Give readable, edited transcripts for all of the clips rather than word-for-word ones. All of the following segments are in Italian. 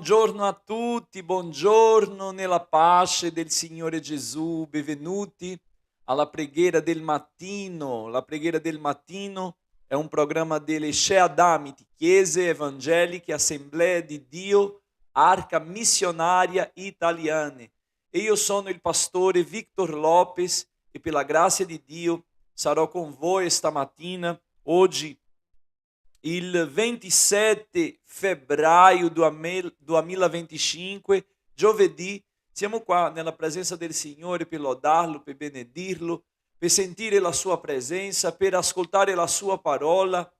Buongiorno a tutti, buongiorno nella pace del Signore Gesù, benvenuti alla preghiera del mattino. La preghiera del mattino è un programma delle Sheadamiti, Chiese Evangeliche, Assemblee di Dio, Arca Missionaria Italiane. E io sono il pastore Victor Lopes e per la grazia di Dio sarò con voi stamattina, oggi, il 27 febbraio 2025, giovedì. Siamo qua nella presenza del Signore per lodarlo, per benedirlo, per sentire la sua presenza, per ascoltare la sua parola.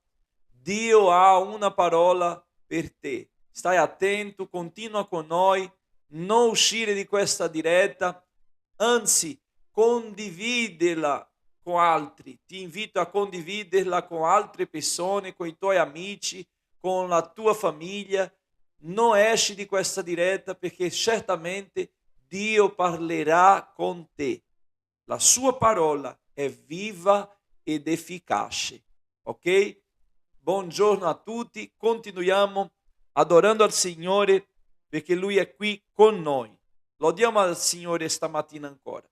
Dio ha una parola per te. Stai attento, continua con noi, non uscire di questa diretta, anzi condividila con altri. Ti invito a condividerla con altre persone, con i tuoi amici, con la tua famiglia. Non esci di questa diretta perché certamente Dio parlerà con te. La sua parola è viva ed efficace. Ok? Buongiorno a tutti, continuiamo adorando al Signore perché Lui è qui con noi. Lodiamo al Signore stamattina ancora.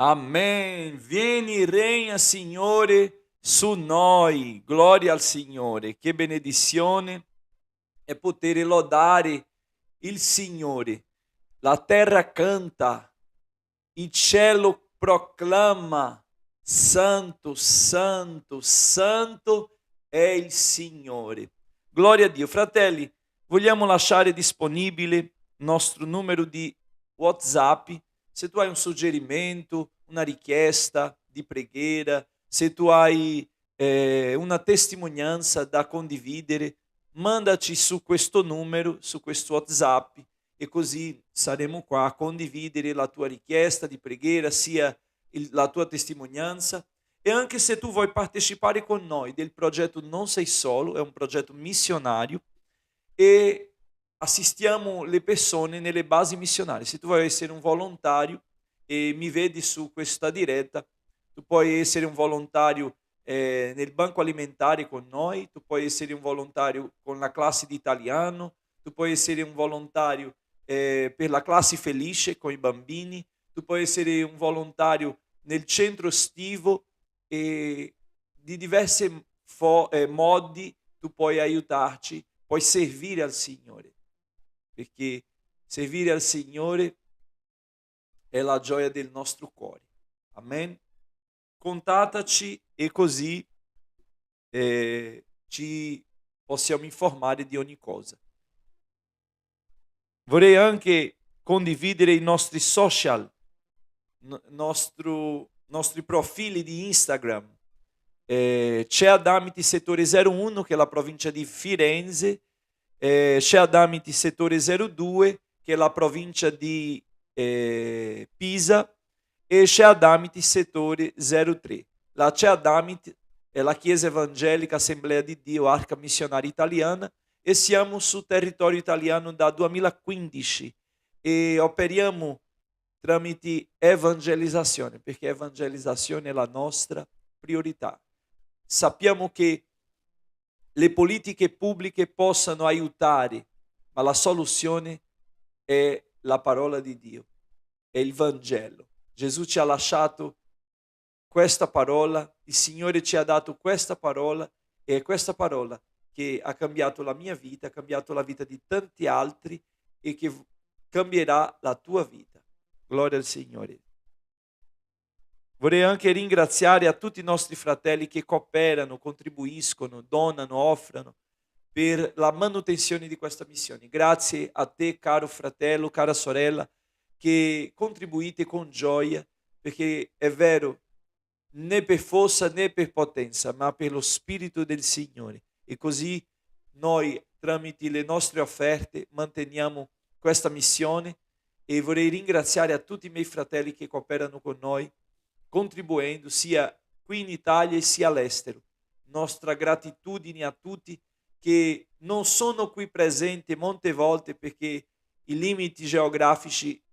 Amen. Vieni, regna, Signore, su noi. Gloria al Signore. Che benedizione è poter lodare il Signore. La terra canta, il cielo proclama, Santo, Santo, Santo è il Signore. Gloria a Dio. Fratelli, vogliamo lasciare disponibile il nostro numero di WhatsApp. Se tu hai un suggerimento, una richiesta di preghiera, se tu hai una testimonianza da condividere, mandaci su questo numero, su questo WhatsApp, e così saremo qua a condividere la tua richiesta di preghiera, sia la tua testimonianza. E anche se tu vuoi partecipare con noi del progetto Non Sei Solo, è un progetto missionario e assistiamo le persone nelle basi missionarie. Se tu vuoi essere un volontario e mi vedi su questa diretta, tu puoi essere un volontario nel banco alimentare con noi, tu puoi essere un volontario con la classe di italiano, tu puoi essere un volontario per la classe felice con i bambini, tu puoi essere un volontario nel centro estivo e di diversi modi tu puoi aiutarci, puoi servire al Signore, perché servire al Signore è la gioia del nostro cuore. Amen. Contattaci e così ci possiamo informare di ogni cosa. Vorrei anche condividere i nostri social, nostri profili di Instagram. C'è Adamiti Settore 01, che è la provincia di Firenze, c'è Adamiti Settore 02, che è la provincia di Pisa, e Seadamit settore 03. La Seadamit è la Chiesa Evangelica Assemblea di Dio Arca Missionaria Italiana e siamo su territorio italiano da 2015 e operiamo tramite evangelizzazione, perché evangelizzazione è la nostra priorità. Sappiamo che le politiche pubbliche possano aiutare, ma la soluzione è la parola di Dio, è il Vangelo. Gesù ci ha lasciato questa parola, il Signore ci ha dato questa parola e è questa parola che ha cambiato la mia vita, ha cambiato la vita di tanti altri e che cambierà la tua vita. Gloria al Signore. Vorrei anche ringraziare a tutti i nostri fratelli che cooperano, contribuiscono, donano, offrono per la manutenzione di questa missione. Grazie a te, caro fratello, cara sorella, che contribuite con gioia, perché è vero, né per forza né per potenza, ma per lo Spirito del Signore. E così noi, tramite le nostre offerte, manteniamo questa missione e vorrei ringraziare a tutti i miei fratelli che cooperano con noi, contribuendo sia qui in Italia sia all'estero. Nostra gratitudine a tutti che non sono qui presenti molte volte perché i limiti geografici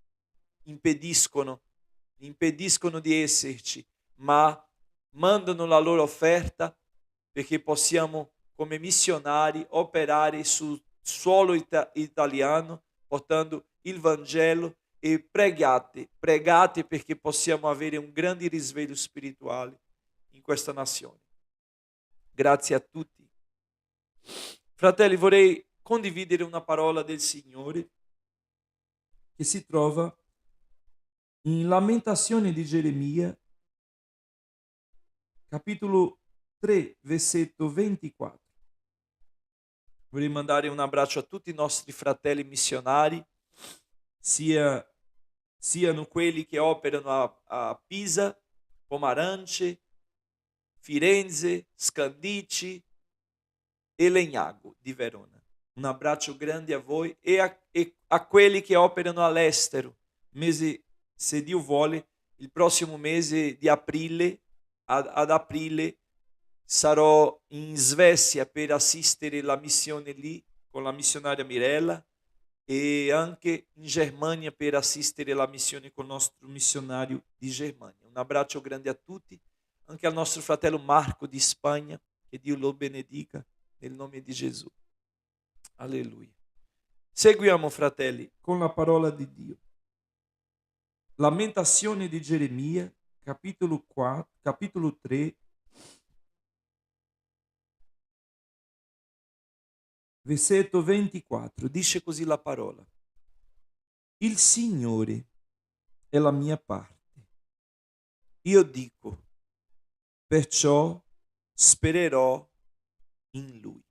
impediscono di esserci, ma mandano la loro offerta perché possiamo come missionari operare sul suolo italiano portando il Vangelo e pregate perché possiamo avere un grande risveglio spirituale in questa nazione. Grazie a tutti. Fratelli, vorrei condividere una parola del Signore che si trova in Lamentazione di Geremia, capitolo 3, versetto 24. Vorrei mandare un abbraccio a tutti i nostri fratelli missionari, siano quelli che operano a Pisa, Pomarance, Firenze, Scandicci e Legnago di Verona. Un abbraccio grande a voi e a quelli che operano all'estero. Mese, se Dio vuole, il prossimo mese di aprile, ad aprile, sarò in Svezia per assistere la missione lì con la missionaria Mirella e anche in Germania per assistere la missione con il nostro missionario di Germania. Un abbraccio grande a tutti, anche al nostro fratello Marco di Spagna, che Dio lo benedica nel nome di Gesù. Alleluia. Seguiamo, fratelli, con la parola di Dio. Lamentazione di Geremia, capitolo 3, versetto 24. Dice così la parola: il Signore è la mia parte. Io dico, perciò spererò in Lui.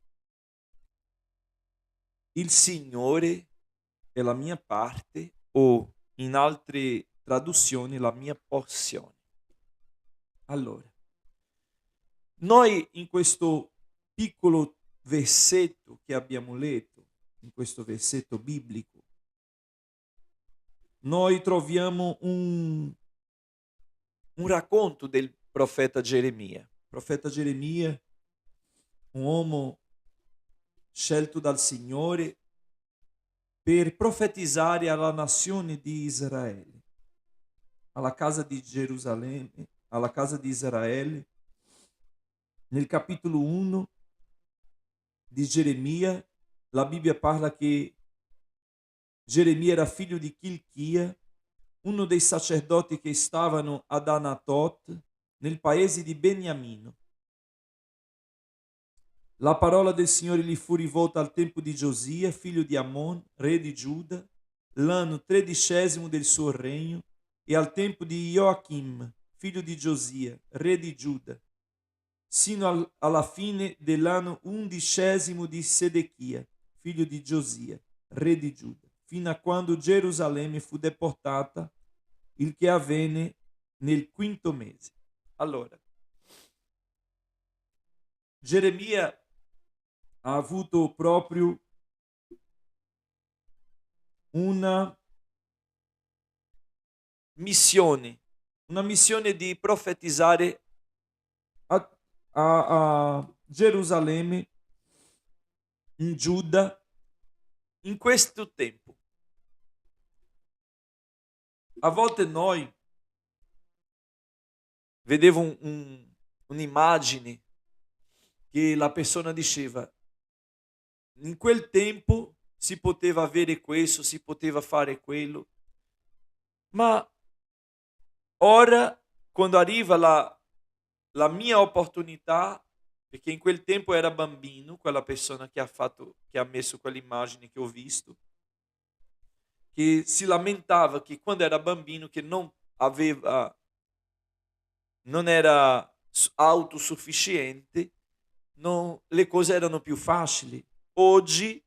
Il Signore è la mia parte, o in altre traduzioni la mia porzione. Allora, noi in questo piccolo versetto che abbiamo letto, in questo versetto biblico, noi troviamo un racconto del profeta Geremia. Il profeta Geremia, un uomo scelto dal Signore per profetizzare alla nazione di Israele, alla casa di Gerusalemme, alla casa di Israele. Nel capitolo 1 di Geremia, la Bibbia parla che Geremia era figlio di Chilchia, uno dei sacerdoti che stavano ad Anatot, nel paese di Beniamino. La parola del Signore gli fu rivolta al tempo di Giosia, figlio di Amon, re di Giuda, l'anno 13° del suo regno, e al tempo di Joachim, figlio di Giosia, re di Giuda, sino alla fine dell'anno 11° di Sedechia, figlio di Giosia, re di Giuda, fino a quando Gerusalemme fu deportata, il che avvenne nel 5° mese. Allora, Geremia ha avuto proprio una missione di profetizzare a Gerusalemme, in Giuda, in questo tempo. A volte noi vedevo un'immagine che la persona diceva: in quel tempo si poteva avere questo, si poteva fare quello, ma ora, quando arriva la mia opportunità, perché in quel tempo era bambino, quella persona che ha messo quell'immagine che ho visto, che si lamentava che quando era bambino che non era autosufficiente, le cose erano più facili. Oggi,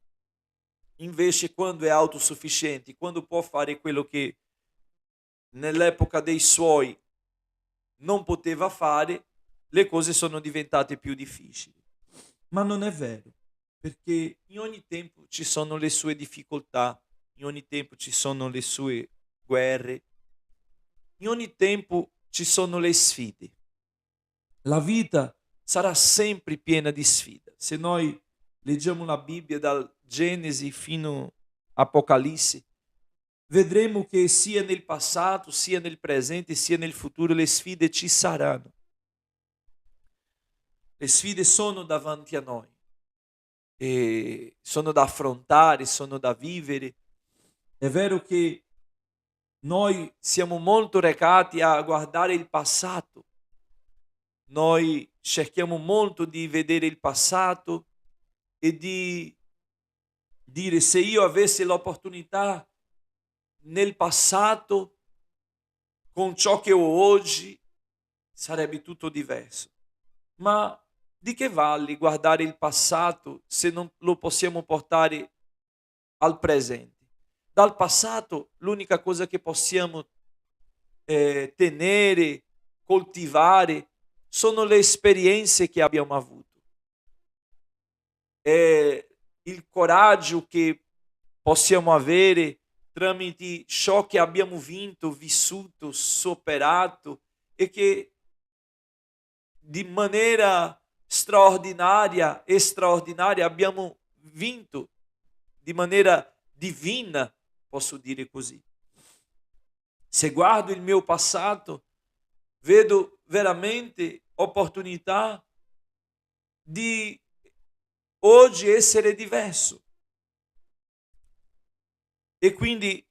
invece, quando è autosufficiente, quando può fare quello che nell'epoca dei suoi non poteva fare, le cose sono diventate più difficili. Ma non è vero, perché in ogni tempo ci sono le sue difficoltà, in ogni tempo ci sono le sue guerre, in ogni tempo ci sono le sfide. La vita sarà sempre piena di sfide. Se noi leggiamo la Bibbia dal Genesi fino all'Apocalisse, vedremo che sia nel passato, sia nel presente, sia nel futuro le sfide ci saranno. Le sfide sono davanti a noi, e sono da affrontare, sono da vivere. È vero che noi siamo molto recati a guardare il passato, noi cerchiamo molto di vedere il passato e di dire: se io avessi l'opportunità nel passato, con ciò che ho oggi, sarebbe tutto diverso. Ma di che vale guardare il passato se non lo possiamo portare al presente? Dal passato l'unica cosa che possiamo tenere, coltivare, sono le esperienze che abbiamo avuto. È il coraggio che possiamo avere tramite ciò che abbiamo vinto, vissuto, superato e che di maniera straordinaria abbiamo vinto, di maniera divina, posso dire così. Se guardo il mio passato, vedo veramente opportunità di oggi essere diverso. E quindi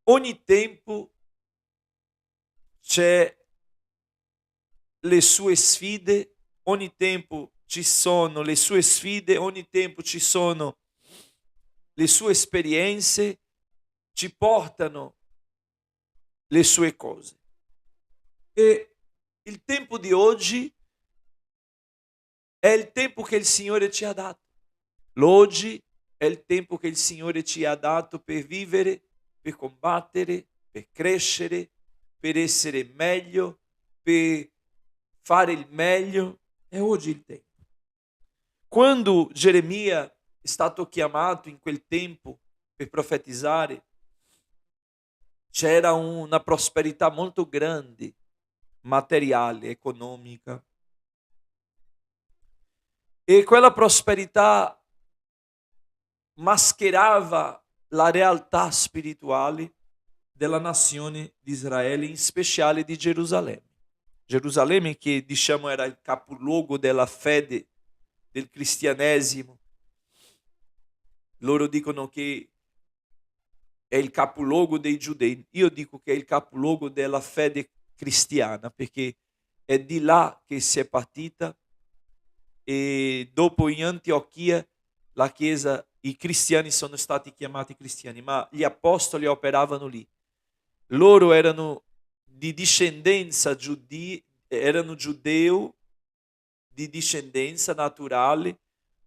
ogni tempo c'è le sue sfide, ogni tempo ci sono le sue sfide, ogni tempo ci sono le sue esperienze, ci portano le sue cose. E il tempo di oggi è il tempo che il Signore ci ha dato. L'oggi è il tempo che il Signore ci ha dato per vivere, per combattere, per crescere, per essere meglio, per fare il meglio. È oggi il tempo. Quando Geremia è stato chiamato in quel tempo per profetizzare, c'era una prosperità molto grande, materiale, economica. E quella prosperità mascherava la realtà spirituale della nazione di Israele, in speciale di Gerusalemme. Gerusalemme, che diciamo era il capoluogo della fede del cristianesimo. Loro dicono che è il capoluogo dei giudei, io dico che è il capoluogo della fede cristiana, perché è di là che si è partita, e dopo in Antiochia la Chiesa, i cristiani sono stati chiamati cristiani, ma gli apostoli operavano lì. Loro erano di discendenza erano giudeo di discendenza naturale,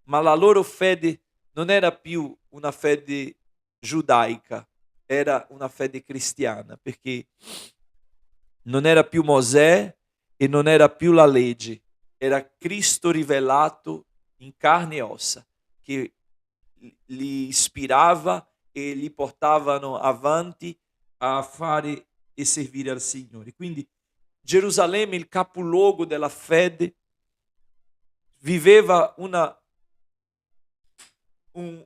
ma la loro fede non era più una fede giudaica, era una fede cristiana, perché non era più Mosè e non era più la legge, era Cristo rivelato in carne e ossa, che li ispirava e li portavano avanti a fare e servire al Signore. Quindi Gerusalemme, il capoluogo della fede, viveva un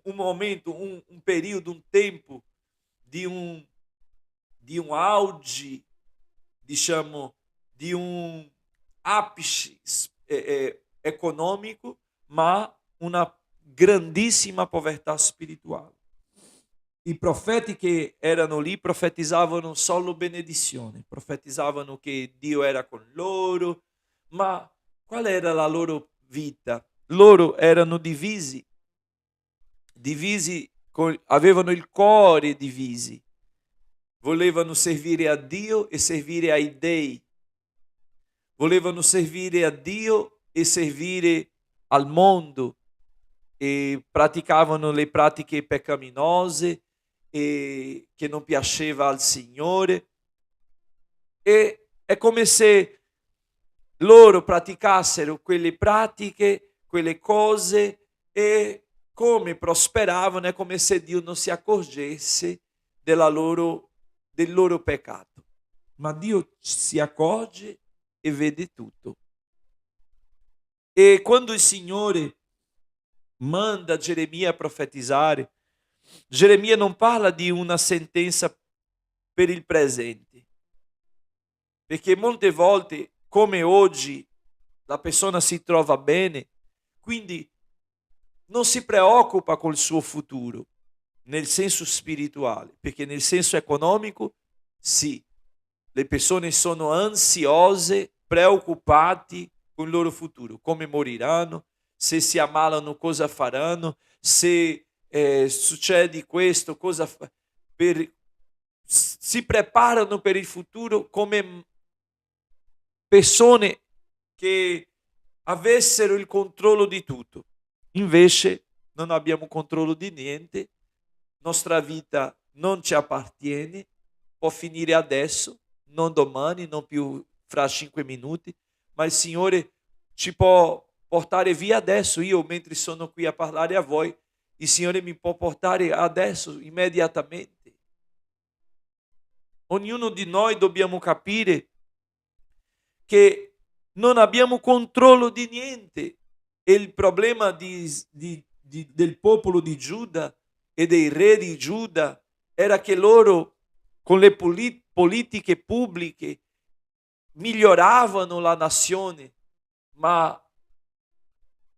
momento, un periodo, un tempo di um auge, diciamo, di um ápice econômico, ma una grandissima povertà spirituale. I profeti che erano lì profetizzavano solo benedizione, profetizzavano che Dio era con loro, ma qual era la loro vita? Loro erano divisi, avevano il cuore divisi, volevano servire a Dio e servire ai dei, volevano servire a Dio e servire al mondo, e praticavano le pratiche peccaminose e che non piaceva al Signore, e è come se loro praticassero quelle pratiche, quelle cose, e come prosperavano è come se Dio non si accorgesse del loro peccato. Ma Dio si accorge e vede tutto. E quando il Signore manda Geremia a profetizzare, Geremia non parla di una sentenza per il presente, perché molte volte, come oggi, la persona si trova bene, quindi non si preoccupa col suo futuro, nel senso spirituale, perché nel senso economico, sì, le persone sono ansiose, preoccupate con il loro futuro, come moriranno, se si ammalano cosa faranno, se succede questo, si preparano per il futuro come persone che avessero il controllo di tutto. Invece non abbiamo controllo di niente, nostra vita non ci appartiene, può finire adesso, non domani, non più fra 5 minuti, ma il Signore ci può portare via adesso. Io, mentre sono qui a parlare a voi, il Signore mi può portare adesso, immediatamente. Ognuno di noi dobbiamo capire che non abbiamo controllo di niente, e il problema del popolo di Giuda e dei re di Giuda era che loro, con le politiche pubbliche, miglioravano la nazione, ma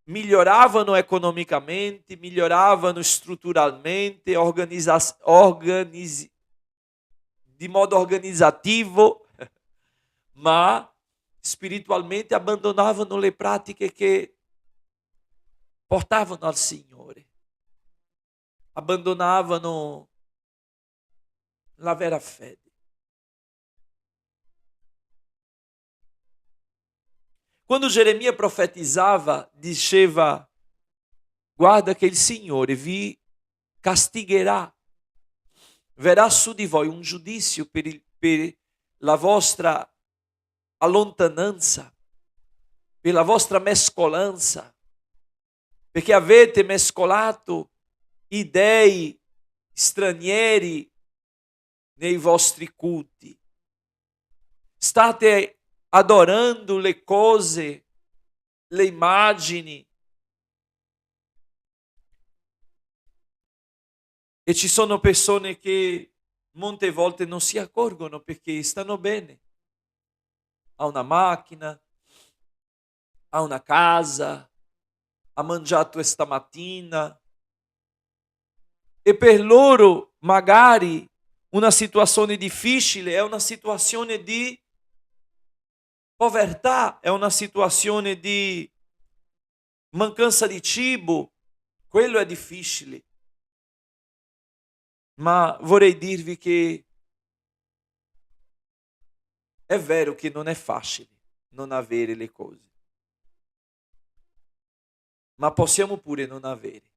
miglioravano economicamente, miglioravano strutturalmente, di modo organizzativo, ma spiritualmente abbandonavano le pratiche che portavano al Signore, abbandonavano la vera fede. Quando Geremia profetizzava, diceva: guarda che il Signore vi castigherà, verrà su di voi un giudizio per la vostra allontananza, per la vostra mescolanza, perché avete mescolato i dei stranieri nei vostri culti. State adorando le cose, le immagini. E ci sono persone che molte volte non si accorgono perché stanno bene. Ha una macchina, ha una casa, ha mangiato stamattina, e per loro magari una situazione difficile è una situazione di povertà, è una situazione di mancanza di cibo, quello è difficile. Ma vorrei dirvi che è vero che non è facile non avere le cose, ma possiamo pure non avere.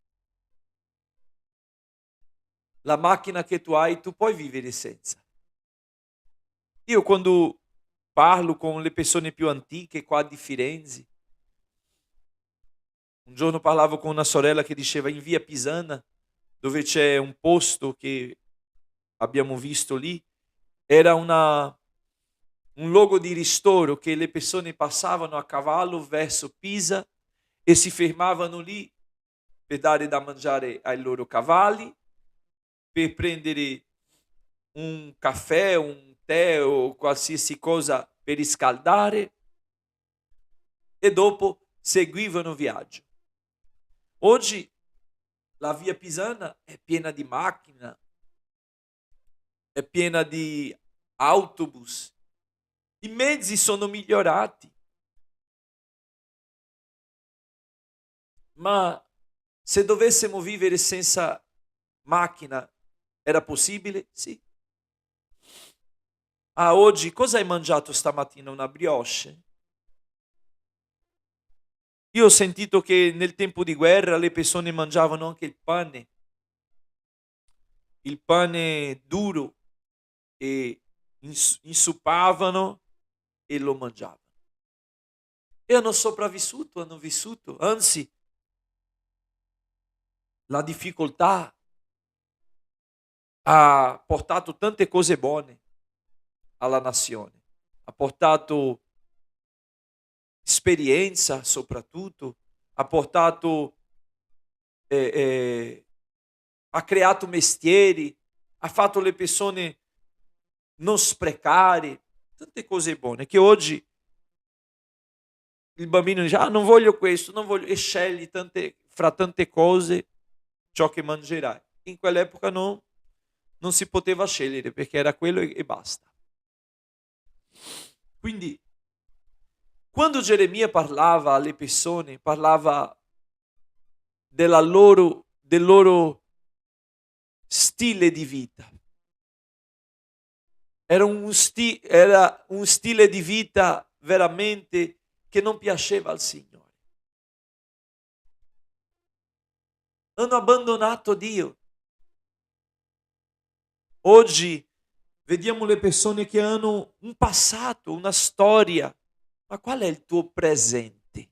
La macchina che tu hai, tu puoi vivere senza. Io quando parlo con le persone più antiche qua di Firenze, un giorno parlavo con una sorella che diceva: in via Pisana, dove c'è un posto che abbiamo visto lì, era un luogo di ristoro che le persone passavano a cavallo verso Pisa e si fermavano lì per dare da mangiare ai loro cavalli, per prendere un caffè, un tè o qualsiasi cosa per riscaldare e dopo seguivano viaggio. Oggi la via Pisana è piena di macchine, è piena di autobus, i mezzi sono migliorati, ma se dovessimo vivere senza macchina era possibile? Sì. Ah, oggi cosa hai mangiato stamattina? Una brioche? Io ho sentito che nel tempo di guerra le persone mangiavano anche il pane duro e insuppavano e lo mangiavano. E hanno sopravvissuto, hanno vissuto, anzi la difficoltà ha portato tante cose buone alla nazione, ha portato esperienza soprattutto, ha portato, ha creato mestieri, ha fatto le persone non sprecare, tante cose buone che oggi il bambino dice non voglio questo, non voglio, e scegli fra tante cose ciò che mangerai. In quell'epoca non si poteva scegliere perché era quello e basta. Quindi quando Geremia parlava alle persone, parlava del loro stile di vita. Era un stile di vita veramente che non piaceva al Signore. Hanno abbandonato Dio. Oggi vediamo le persone che hanno un passato, una storia, ma qual è il tuo presente?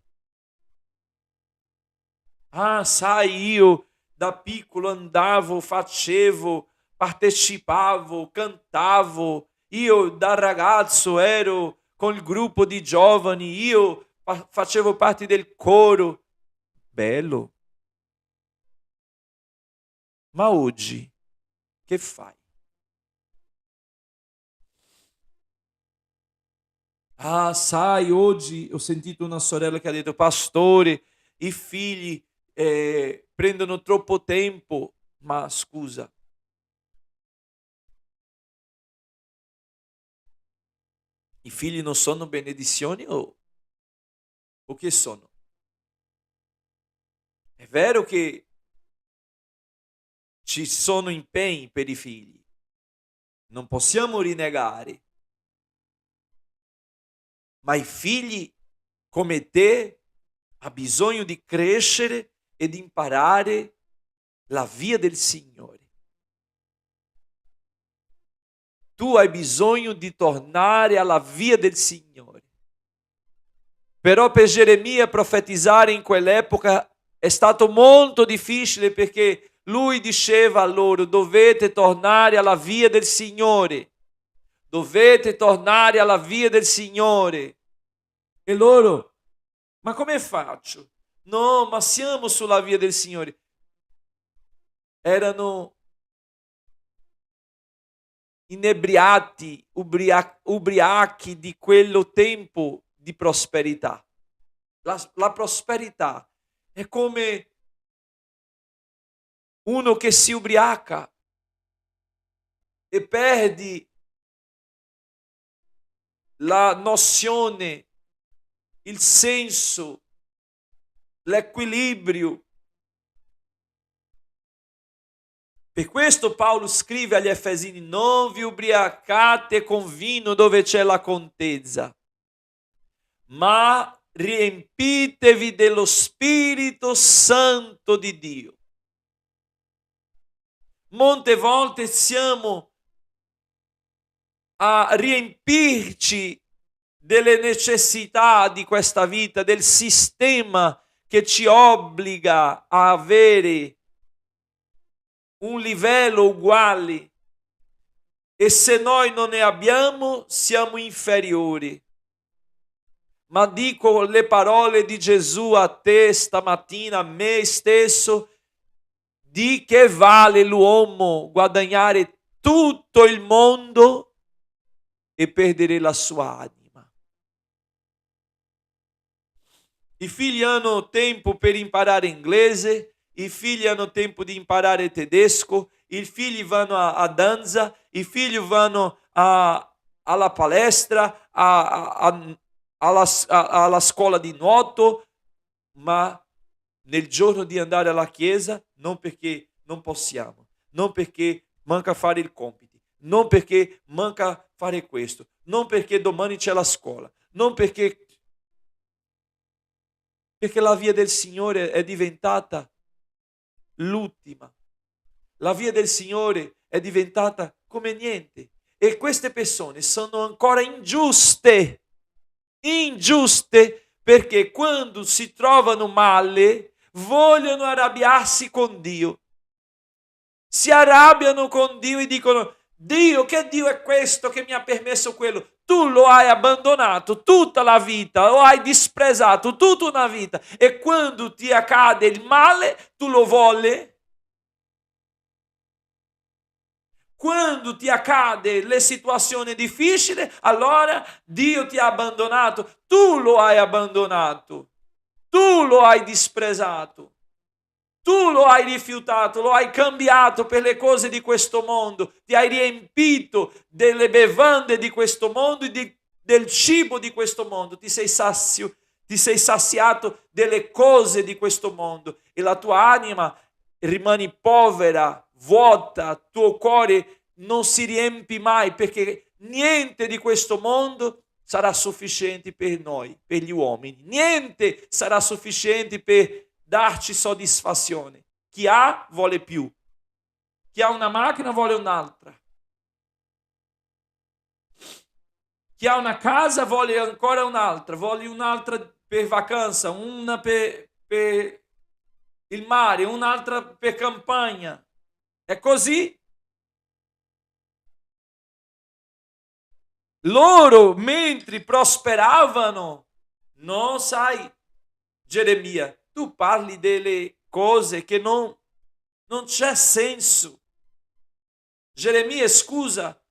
Ah, sai, io da piccolo andavo, facevo, partecipavo, cantavo, io da ragazzo ero con il gruppo di giovani, io facevo parte del coro. Bello. Ma oggi che fai? Ah, sai, oggi ho sentito una sorella che ha detto, pastore, i figli prendono troppo tempo. Ma scusa, i figli non sono benedizioni o che sono? È vero che ci sono impegni per i figli, non possiamo rinnegare, ma i figli come te ha bisogno di crescere e di imparare la via del Signore. Tu hai bisogno di tornare alla via del Signore. Però per Geremia profetizzare in quell'epoca è stato molto difficile perché lui diceva a loro dovete tornare alla via del Signore. Dovete tornare alla via del Signore. E loro, ma come faccio? No, ma siamo sulla via del Signore. Erano inebriati, ubriachi di quello tempo di prosperità. La prosperità è come uno che si ubriaca e perdi la nozione, il senso, l'equilibrio. Per questo Paolo scrive agli Efesini: non vi ubriacate con vino dove c'è la contesa, ma riempitevi dello Spirito Santo di Dio. Molte volte siamo a riempirci delle necessità di questa vita, del sistema che ci obbliga a avere un livello uguale e se noi non ne abbiamo siamo inferiori. Ma dico le parole di Gesù a te stamattina, a me stesso, di che vale l'uomo guadagnare tutto il mondo e perdere la sua anima. I figli hanno tempo per imparare inglese, i figli hanno tempo di imparare tedesco, i figli vanno a danza, i figli vanno alla palestra, alla scuola di nuoto, ma nel giorno di andare alla chiesa, non perché non possiamo, non perché manca fare il compiti, non perché manca fare questo, non perché domani c'è la scuola, non perché la via del Signore è diventata l'ultima. La via del Signore è diventata come niente. E queste persone sono ancora ingiuste perché quando si trovano male vogliono arrabbiarsi con Dio. Si arrabbiano con Dio e dicono: Dio, che Dio è questo che mi ha permesso quello? Tu lo hai abbandonato tutta la vita, lo hai disprezzato tutta una vita e quando ti accade il male tu lo vuoi. Quando ti accade le situazioni difficili, allora Dio ti ha abbandonato, tu lo hai abbandonato, tu lo hai disprezzato. Tu lo hai rifiutato, lo hai cambiato per le cose di questo mondo, ti hai riempito delle bevande di questo mondo e del cibo di questo mondo, ti sei saziato delle cose di questo mondo e la tua anima rimane povera, vuota, tuo cuore non si riempie mai perché niente di questo mondo sarà sufficiente per noi, per gli uomini, niente sarà sufficiente per darci soddisfazione. Chi ha vuole più, chi ha una macchina vuole un'altra, chi ha una casa vuole ancora un'altra, vuole un'altra per vacanza, una per il mare, un'altra per campagna. È così. Loro mentre prosperavano, non sai, Geremia, tu parli delle cose che non c'è senso. Geremia, scusa,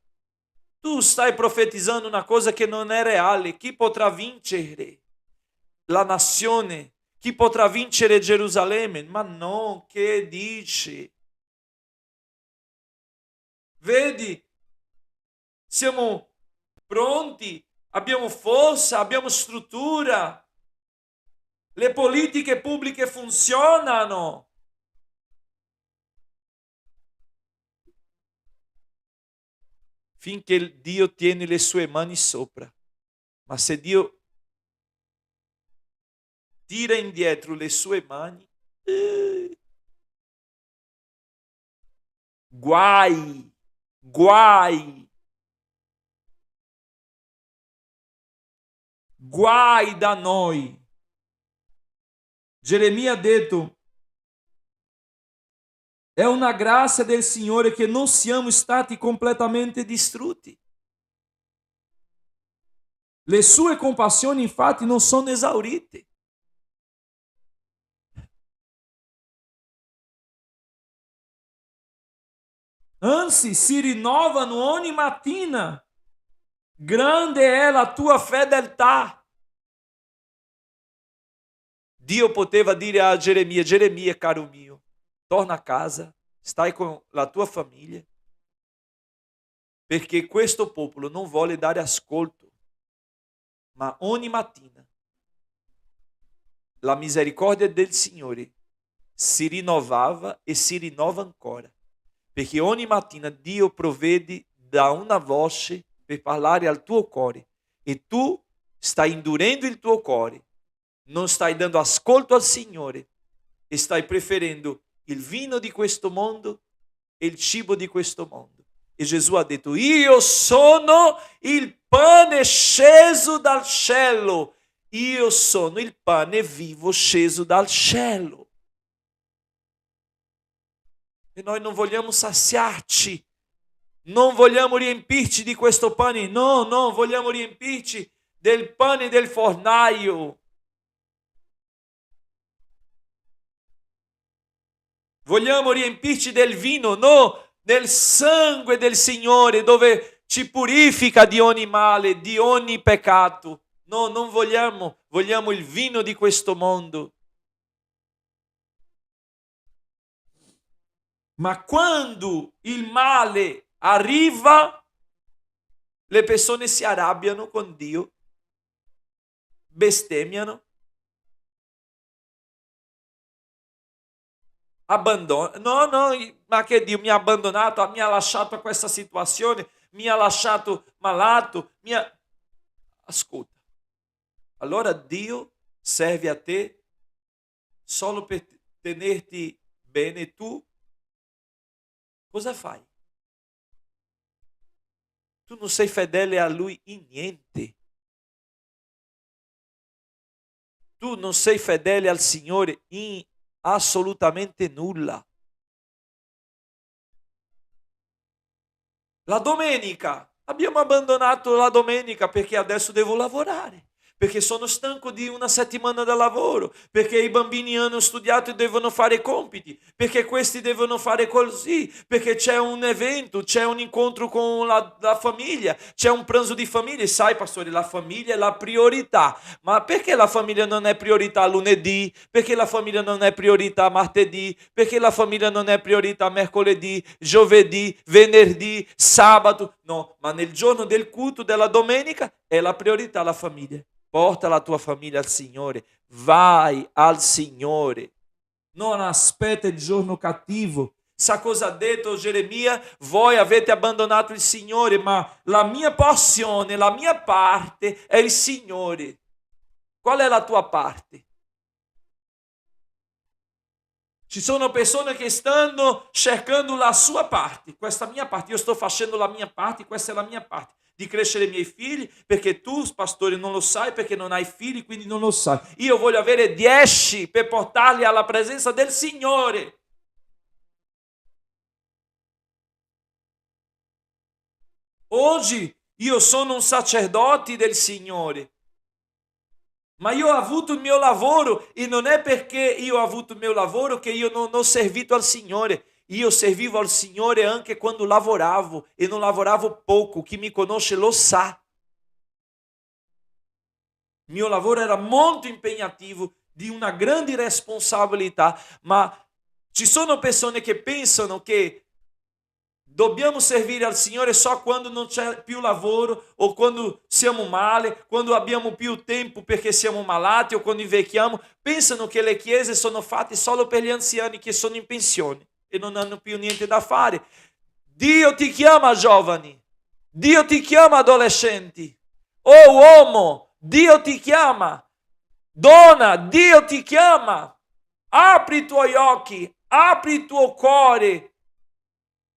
tu stai profetizzando una cosa che non è reale. Chi potrà vincere la nazione? Chi potrà vincere Gerusalemme? Ma no, che dici? Vedi, siamo pronti, abbiamo forza, abbiamo struttura. Le politiche pubbliche funzionano. Finché Dio tiene le sue mani sopra. Ma se Dio tira indietro le sue mani, guai, guai, guai da noi. Geremia ha detto: è una grazia del Signore che non siamo stati completamente distrutti. Le sue compassioni infatti non sono esaurite. Anzi, si rinnovano ogni mattina. Grande è la tua fedeltà. Dio poteva dire a Geremia: Geremia, caro mio, torna a casa, stai con la tua famiglia, perché questo popolo non vuole dare ascolto. Ma ogni mattina la misericordia del Signore si rinnovava e si rinnova ancora, perché ogni mattina Dio provvede da una voce per parlare al tuo cuore e tu stai indurendo il tuo cuore, non stai dando ascolto al Signore e stai preferendo il vino di questo mondo e il cibo di questo mondo. E Gesù ha detto: io sono il pane sceso dal cielo, io sono il pane vivo sceso dal cielo. E noi non vogliamo saziarci, non vogliamo riempirci di questo pane, no, vogliamo riempirci del pane del fornaio. Vogliamo riempirci del vino, no, del sangue del Signore, dove ci purifica di ogni male, di ogni peccato. No, non vogliamo il vino di questo mondo. Ma quando il male arriva, le persone si arrabbiano con Dio, bestemmiano, abbandonano. No, ma che Dio mi ha abbandonato, mi ha lasciato a questa situazione, mi ha lasciato malato, Ascolta, allora Dio serve a te solo per tenerti bene, tu cosa fai? Tu non sei fedele a Lui in niente. Tu non sei fedele al Signore in assolutamente nulla. La domenica, abbiamo abbandonato la domenica perché adesso devo lavorare, perché sono stanco di una settimana da lavoro, perché i bambini hanno studiato e devono fare compiti, perché questi devono fare così, perché c'è un evento, c'è un incontro con la famiglia, c'è un pranzo di famiglia. Sai, pastore, la famiglia è la priorità. Ma perché la famiglia non è priorità lunedì? Perché la famiglia non è priorità martedì? Perché la famiglia non è priorità mercoledì, giovedì, venerdì, sabato? No, ma nel giorno del culto della domenica è la priorità la famiglia. Porta la tua famiglia al Signore, vai al Signore. Non aspetta il giorno cattivo. Sa cosa ha detto Geremia? Voi avete abbandonato il Signore, ma la mia porzione, la mia parte è il Signore. Qual è la tua parte? Ci sono persone che stanno cercando la sua parte. Questa mia parte, io sto facendo la mia parte, questa è la mia parte. Di crescere i miei figli, perché tu, pastore, non lo sai, perché non hai figli, quindi non lo sai. Io voglio avere 10 per portarli alla presenza del Signore. Oggi io sono un sacerdote del Signore, ma io ho avuto il mio lavoro e non è perché io ho avuto il mio lavoro che io non ho servito al Signore. Io servivo al Signore anche quando lavoravo e non lavoravo poco. Chi mi conosce lo sa. Il mio lavoro era molto impegnativo, di una grande responsabilità, ma ci sono persone che pensano che dobbiamo servire al Signore só quando non c'è più lavoro, o quando siamo male, quando abbiamo più tempo perché siamo malati o quando invecchiamo. Pensano che le chiese sono fatte solo per gli anziani che sono in pensione e non hanno più niente da fare. Dio ti chiama giovani, Dio ti chiama adolescenti, oh uomo, Dio ti chiama, donna, Dio ti chiama. Apri i tuoi occhi, apri il tuo cuore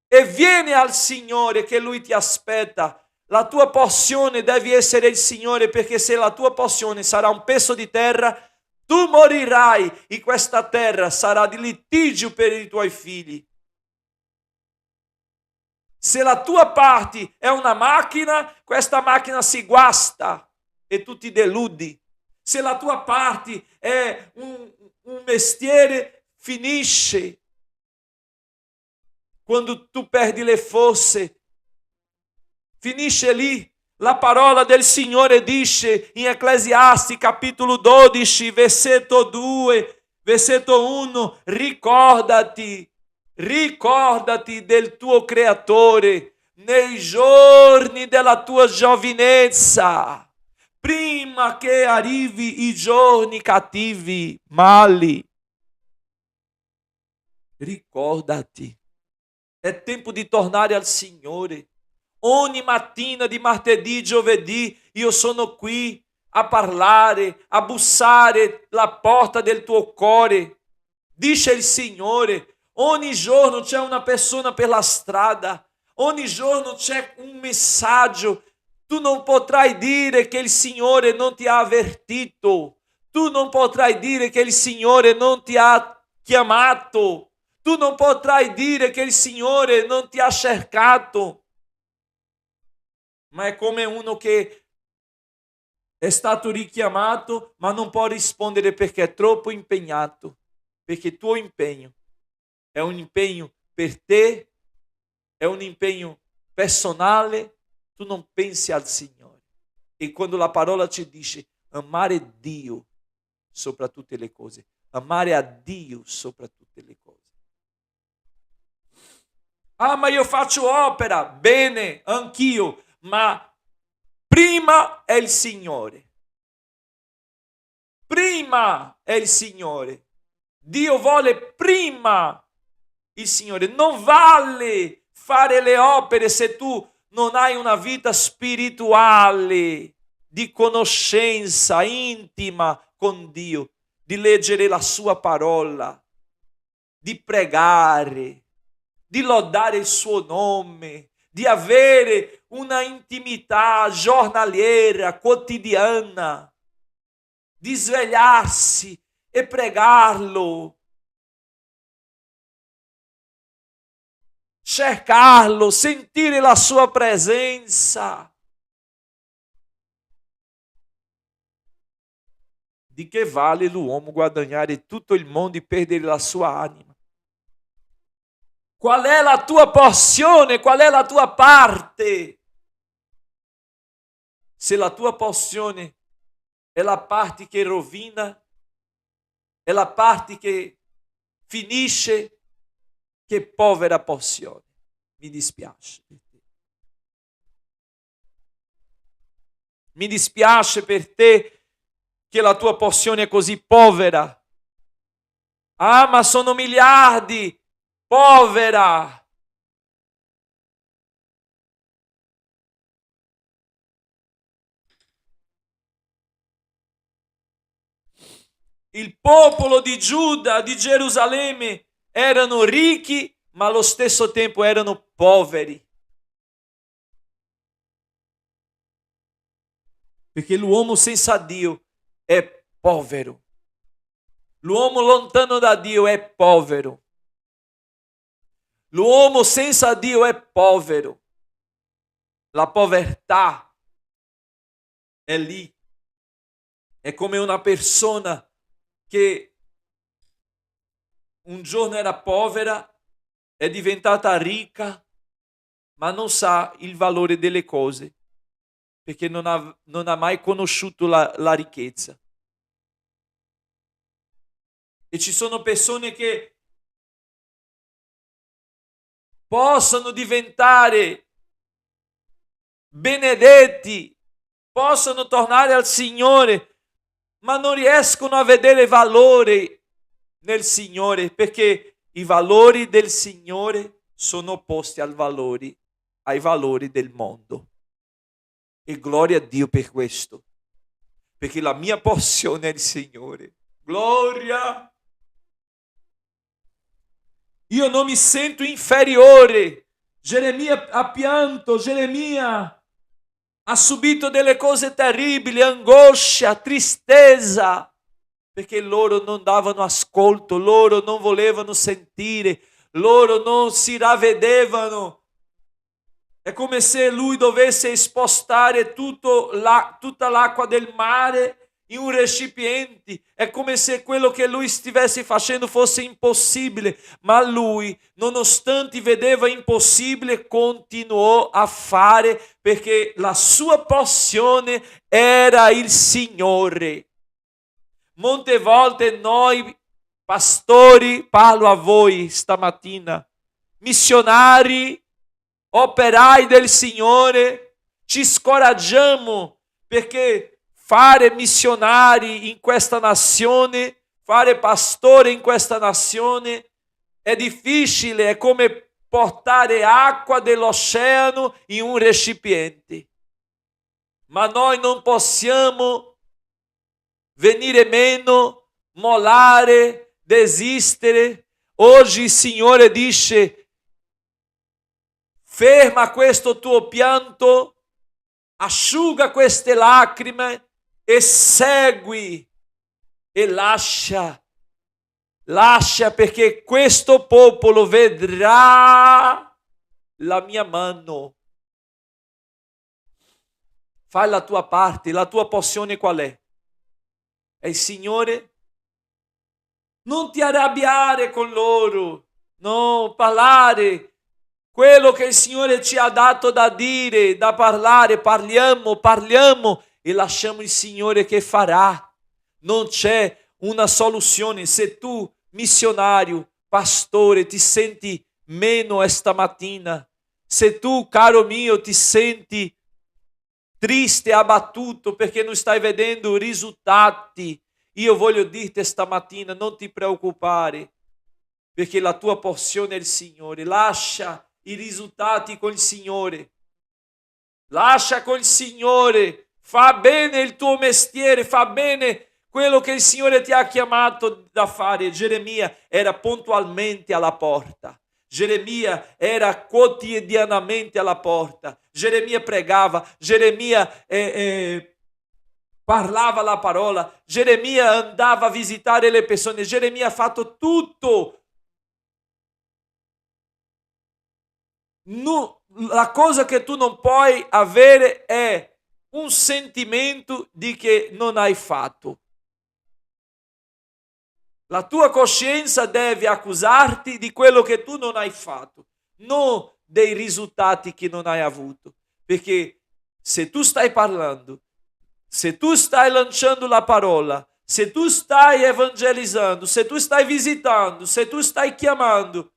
e vieni al Signore, che Lui ti aspetta. La tua porzione deve essere il Signore, perché se la tua porzione sarà un pezzo di terra, tu morirai e questa terra sarà di litigio per i tuoi figli. Se la tua parte è una macchina, questa macchina si guasta e tu ti deludi. Se la tua parte è un mestiere, finisce. Quando tu perdi le forze, finisce lì. La parola del Signore dice in Eclesiasti capitolo 12, versetto 2, versetto 1, ricordati del tuo Creatore nei giorni della tua giovinezza, prima che arrivi i giorni cattivi, mali. Ricordati. È tempo di tornare al Signore. Ogni mattina di martedì, giovedì, io sono qui a parlare, a bussare la porta del tuo cuore. Dice il Signore, ogni giorno c'è una persona per la strada, ogni giorno c'è un messaggio. Tu non potrai dire che il Signore non ti ha avvertito. Tu non potrai dire che il Signore non ti ha chiamato. Tu non potrai dire che il Signore non ti ha cercato, ma è come uno che è stato richiamato ma non può rispondere perché è troppo impegnato, perché il tuo impegno è un impegno per te, è un impegno personale, tu non pensi al Signore. E quando la parola ci dice amare Dio sopra tutte le cose, amare a Dio sopra tutte le cose. Ah, ma io faccio opera, bene, anch'io, ma prima è il Signore. Prima è il Signore. Dio vuole prima il Signore. Non vale fare le opere se tu non hai una vita spirituale, di conoscenza intima con Dio, di leggere la sua parola, di pregare, di lodare il suo nome, di avere una intimità giornaliera, quotidiana, di svegliarsi e pregarlo, cercarlo, sentire la sua presenza. Di che vale l'uomo guadagnare tutto il mondo e perdere la sua anima? Qual è la tua porzione? Qual è la tua parte? Se la tua porzione è la parte che rovina, è la parte che finisce, che povera porzione. Mi dispiace per te. Mi dispiace per te che la tua porzione è così povera. Ah, ma sono miliardi. Povera. Il popolo di Giuda, di Gerusalemme, erano ricchi, ma allo stesso tempo erano poveri. Perché l'uomo senza Dio è povero. L'uomo lontano da Dio è povero. L'uomo senza Dio è povero. La povertà è lì. È come una persona che un giorno era povera, è diventata ricca, ma non sa il valore delle cose, perché non ha mai conosciuto la ricchezza. E ci sono persone che possono diventare benedetti, possono tornare al Signore, ma non riescono a vedere valore nel Signore, perché i valori del Signore sono opposti ai valori del mondo. E gloria a Dio per questo, perché la mia porzione è il Signore. Gloria! Io non mi sento inferiore. Geremia ha pianto, Geremia ha subito delle cose terribili, angoscia, tristezza, perché loro non davano ascolto, loro non volevano sentire, loro non si ravvedevano. È come se lui dovesse spostare tutta l'acqua del mare in un recipiente. È come se quello che lui stesse facendo fosse impossibile, ma lui, nonostante vedeva impossibile, continuò a fare, perché la sua porzione era il Signore. Molte volte noi pastori, parlo a voi stamattina, missionari, operai del Signore, ci scoraggiamo perché fare missionari in questa nazione, fare pastore in questa nazione è difficile, è come portare acqua dell'oceano in un recipiente. Ma noi non possiamo venire meno, mollare, desistere. Oggi il Signore dice: ferma questo tuo pianto, asciuga queste lacrime e segui e lascia Lascia, perché questo popolo vedrà la mia mano. Fai la tua parte, la tua porzione qual è? È il Signore? Non ti arrabbiare con loro, no, parlare quello che il Signore ci ha dato da dire, da parlare, parliamo e lasciamo il Signore che farà. Non c'è una soluzione. Se tu, missionario, pastore, ti senti meno stamattina, se tu, caro mio, ti senti triste, abbattuto perché non stai vedendo i risultati, io voglio dirti stamattina, non ti preoccupare, perché la tua porzione è il Signore. Lascia i risultati con il Signore. Lascia con il Signore. Fa bene il tuo mestiere, fa bene quello che il Signore ti ha chiamato da fare. Geremia era puntualmente alla porta. Geremia era quotidianamente alla porta. Geremia pregava. Geremia parlava la parola. Geremia andava a visitare le persone. Geremia ha fatto tutto. No, la cosa che tu non puoi avere è un sentimento di che non hai fatto. La tua coscienza deve accusarti di quello che tu non hai fatto, non dei risultati che non hai avuto. Perché se tu stai parlando, se tu stai lanciando la parola, se tu stai evangelizzando, se tu stai visitando, se tu stai chiamando,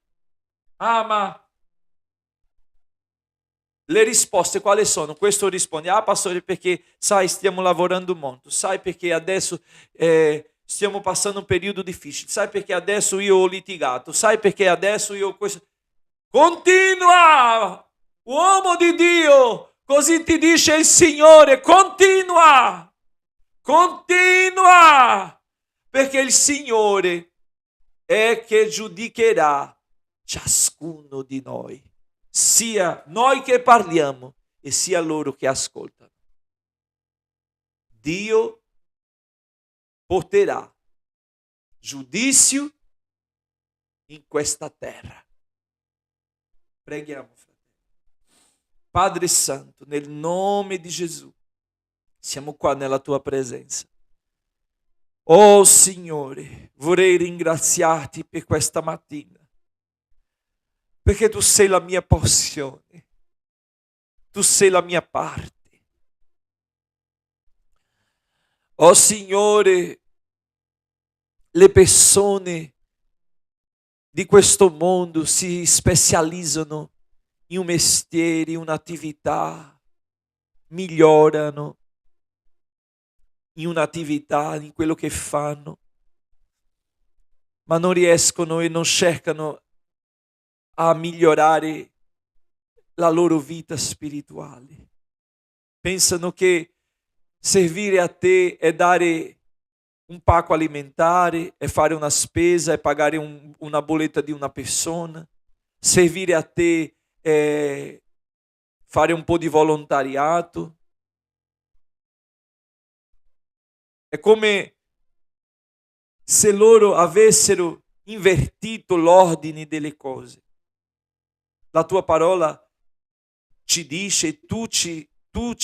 ma le risposte quali sono? Questo risponde, pastore, perché sai stiamo lavorando molto, sai perché adesso stiamo passando un periodo difficile, sai perché adesso io ho litigato, sai perché adesso io ho questo. Continua, uomo di Dio, così ti dice il Signore, continua, perché il Signore è che giudicherà ciascuno di noi, sia noi che parliamo e sia loro che ascoltano. Dio porterà giudizio in questa terra. Preghiamo, fratello. Padre Santo, nel nome di Gesù, siamo qua nella tua presenza. Oh Signore, vorrei ringraziarti per questa mattina, perché tu sei la mia porzione, tu sei la mia parte. Oh Signore, le persone di questo mondo si specializzano in un mestiere, in un'attività, migliorano in un'attività, in quello che fanno, ma non riescono e non cercano a migliorare la loro vita spirituale. Pensano che servire a te è dare un pacco alimentare, è fare una spesa, è pagare una bolletta di una persona. Servire a te è fare un po' di volontariato. È come se loro avessero invertito l'ordine delle cose. La tua parola ci dice, tu ci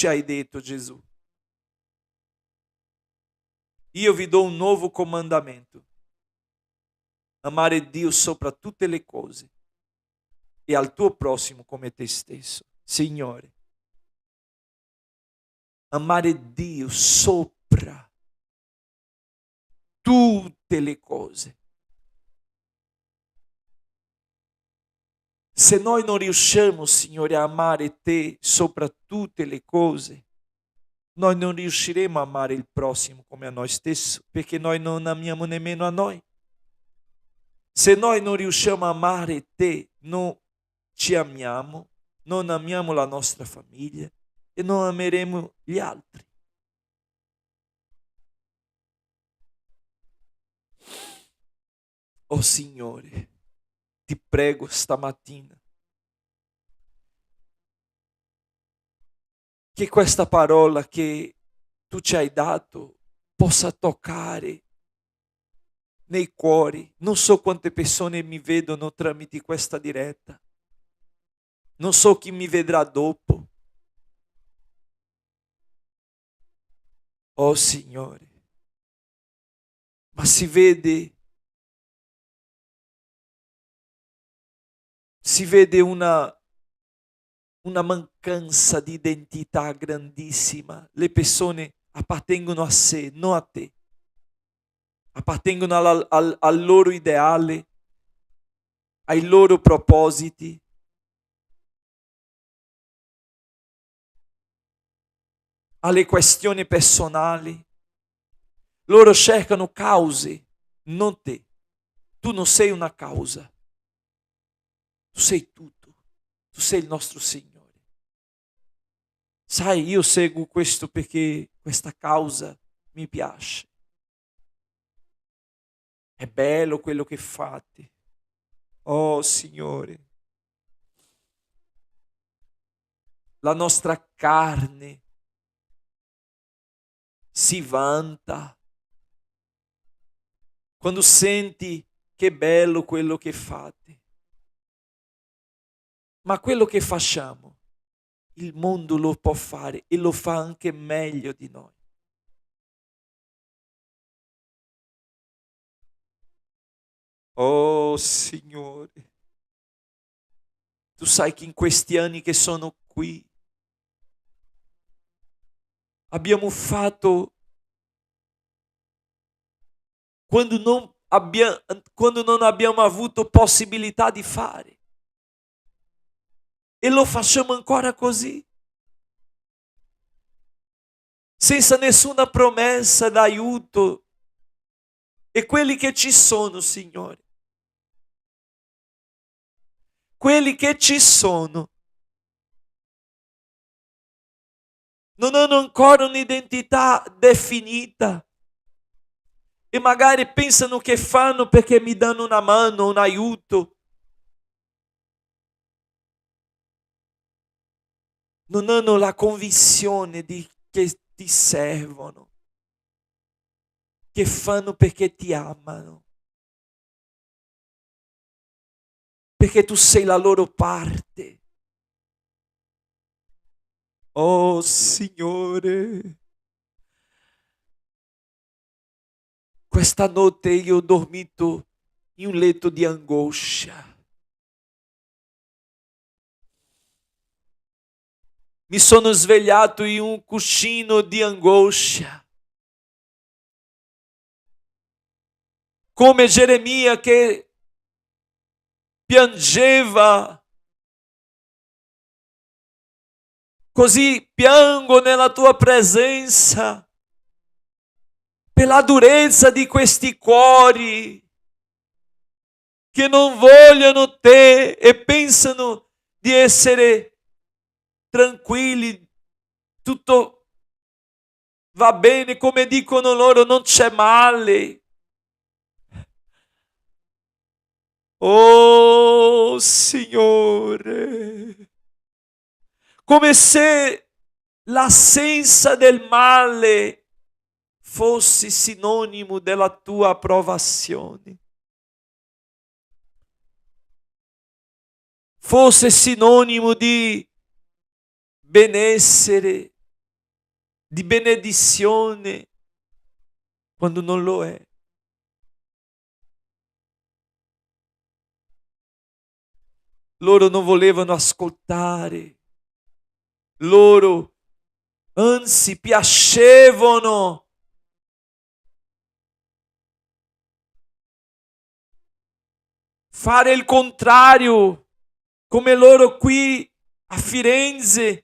hai detto, Gesù. Io vi do un nuovo comandamento: amare Dio sopra tutte le cose e al tuo prossimo come te stesso. Signore, amare Dio sopra tutte le cose. Se noi non riusciamo, Signore, a amare te sopra tutte le cose, noi non riusciremo a amare il prossimo come a noi stessi, perché noi non amiamo nemmeno a noi. Se noi non riusciamo a amare te, non ci amiamo, non amiamo la nostra famiglia e non ameremo gli altri. Oh Signore, ti prego stamattina che questa parola che tu ci hai dato possa toccare nei cuori. Non so quante persone mi vedono tramite questa diretta. Non so chi mi vedrà dopo. Oh Signore, ma si vede una mancanza di identità grandissima. Le persone appartengono a sé, non a te. Appartengono al loro ideale, ai loro propositi. Alle questioni personali. Loro cercano cause, non te. Tu non sei una causa. Tu sei tutto. Tu sei il nostro Signore. Sai, io seguo questo perché questa causa mi piace. È bello quello che fate. Oh Signore. La nostra carne si vanta quando senti che bello quello che fate. Ma quello che facciamo, il mondo lo può fare e lo fa anche meglio di noi. Oh Signore, tu sai che in questi anni che sono qui abbiamo fatto quando non abbiamo avuto possibilità di fare. E lo facciamo ancora così. Senza nessuna promessa d'aiuto. E quelli che ci sono, Signore. Quelli che ci sono non hanno ancora un'identità definita. E magari pensano che fanno perché mi danno una mano, un aiuto. Non hanno la convinzione di che ti servono, che fanno perché ti amano, perché tu sei la loro parte. Oh Signore, questa notte io ho dormito in un letto di angoscia. Mi sono svegliato in un cuscino di angoscia. Come Geremia che piangeva. Così piango nella tua presenza per la durezza di questi cuori che non vogliono te e pensano di essere tranquilli, tutto va bene, come dicono loro, non c'è male. Oh Signore, come se l'assenza del male fosse sinonimo della tua approvazione, fosse sinonimo di benessere, di benedizione, quando non lo è. Loro non volevano ascoltare, loro anzi piacevano fare il contrario, come loro qui a Firenze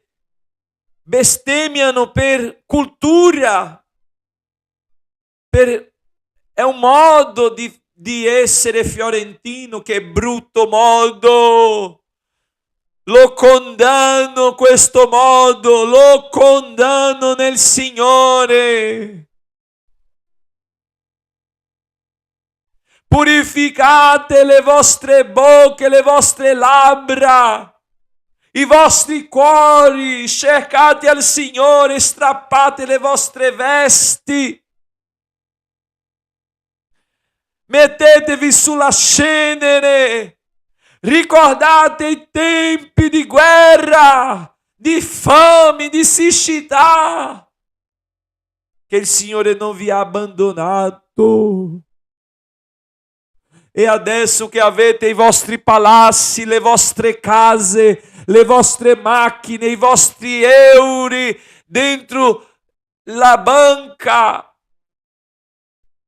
bestemmiano per cultura, è un modo di essere fiorentino, che brutto modo. Lo condanno questo modo, lo condanno nel Signore. Purificate le vostre bocche, le vostre labbra, i vostri cuori, cercate al Signore, strappate le vostre vesti. mettetevi sulla cenere, ricordate i tempi di guerra, di fame, di siccità, che il Signore non vi ha abbandonato. E adesso che avete i vostri palazzi, le vostre case, le vostre macchine, i vostri euro dentro la banca,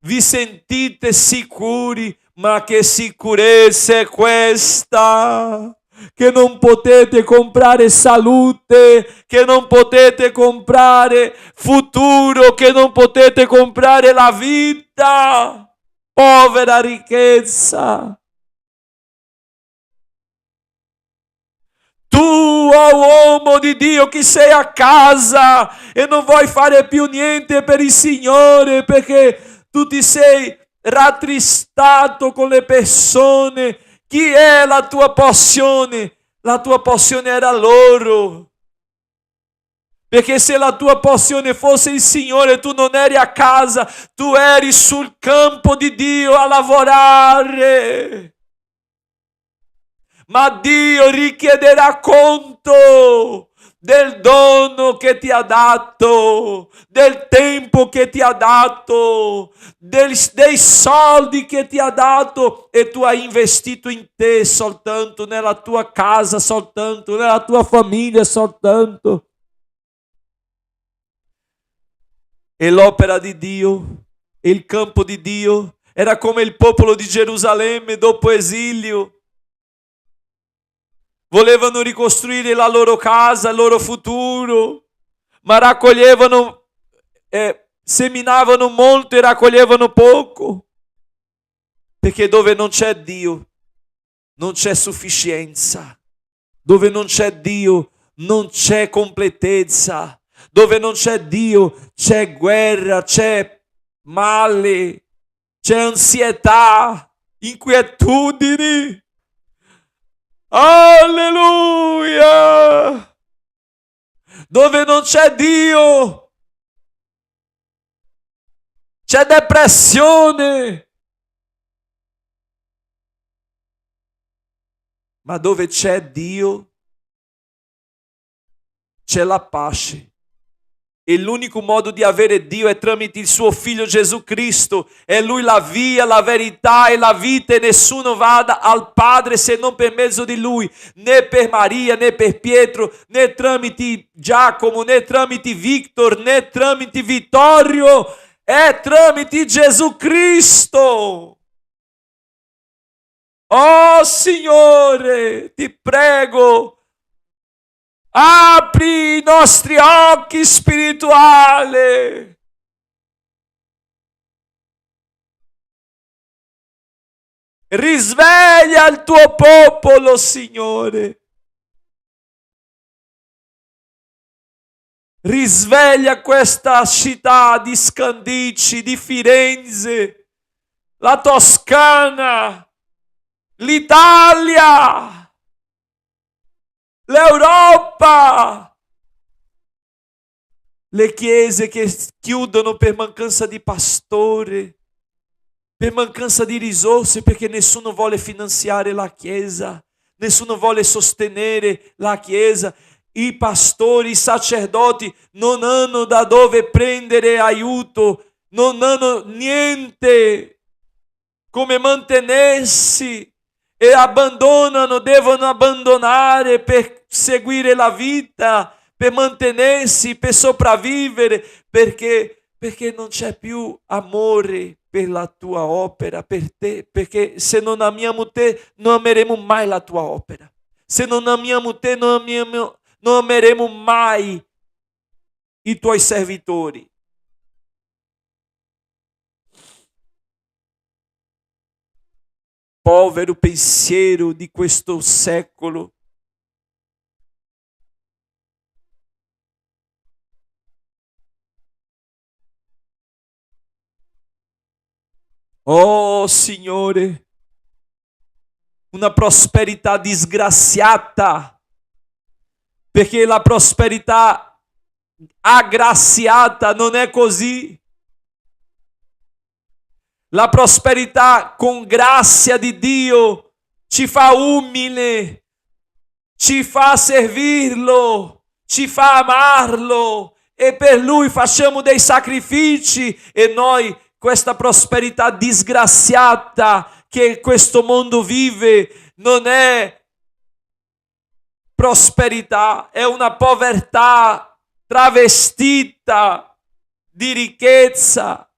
vi sentite sicuri, ma che sicurezza è questa? Che non potete comprare salute, che non potete comprare futuro, che non potete comprare la vita. Povera ricchezza. Tu, uomo di Dio, che sei a casa e non vuoi fare più niente per il Signore perché tu ti sei rattristato con le persone. Chi è la tua passione? La tua passione era loro. Perché se la tua passione fosse il Signore, tu non eri a casa, tu eri sul campo di Dio a lavorare. Ma Dio richiederà conto del dono che ti ha dato, del tempo che ti ha dato, dei soldi che ti ha dato, e tu hai investito in te soltanto, nella tua casa soltanto, nella tua famiglia soltanto. E l'opera di Dio, il campo di Dio, era come il popolo di Gerusalemme dopo esilio. Volevano ricostruire la loro casa, il loro futuro, ma raccoglievano, seminavano molto e raccoglievano poco. Perché dove non c'è Dio, non c'è sufficienza. Dove non c'è Dio, non c'è completezza. Dove non c'è Dio, c'è guerra, c'è male, c'è ansietà, inquietudini. Alleluia! Dove non c'è Dio, c'è depressione. Ma dove c'è Dio, c'è la pace. E l'unico modo di avere Dio è tramite il suo figlio Gesù Cristo. È Lui la via, la verità e la vita, e nessuno vada al Padre se non per mezzo di Lui, né per Maria, né per Pietro, né tramite Giacomo, né tramite Victor, né tramite Vittorio. È tramite Gesù Cristo. Oh Signore, ti prego, apri i nostri occhi spirituali. Risveglia il tuo popolo, Signore. Risveglia questa città di Scandicci, di Firenze, la Toscana, l'Italia, l'Europa. Le chiese che chiudono per mancanza di pastore, per mancanza di risorse, perché nessuno vuole finanziare la chiesa, nessuno vuole sostenere la chiesa. I pastori, i sacerdoti non hanno da dove prendere aiuto, non hanno niente come mantenersi e abbandonano, devono abbandonare per seguire la vita, per mantenersi, per sopravvivere, perché non c'è più amore per la tua opera, per te, perché se non amiamo te non ameremo mai la tua opera. Se non amiamo te non ameremo mai i tuoi servitori. Povero pensiero di questo secolo. Oh Signore, una prosperità disgraziata, perché la prosperità aggraziata non è così. La prosperità con grazia di Dio ci fa umile, ci fa servirlo, ci fa amarlo e per Lui facciamo dei sacrifici e noi questa prosperità disgraziata che questo mondo vive non è prosperità, è una povertà travestita di ricchezza.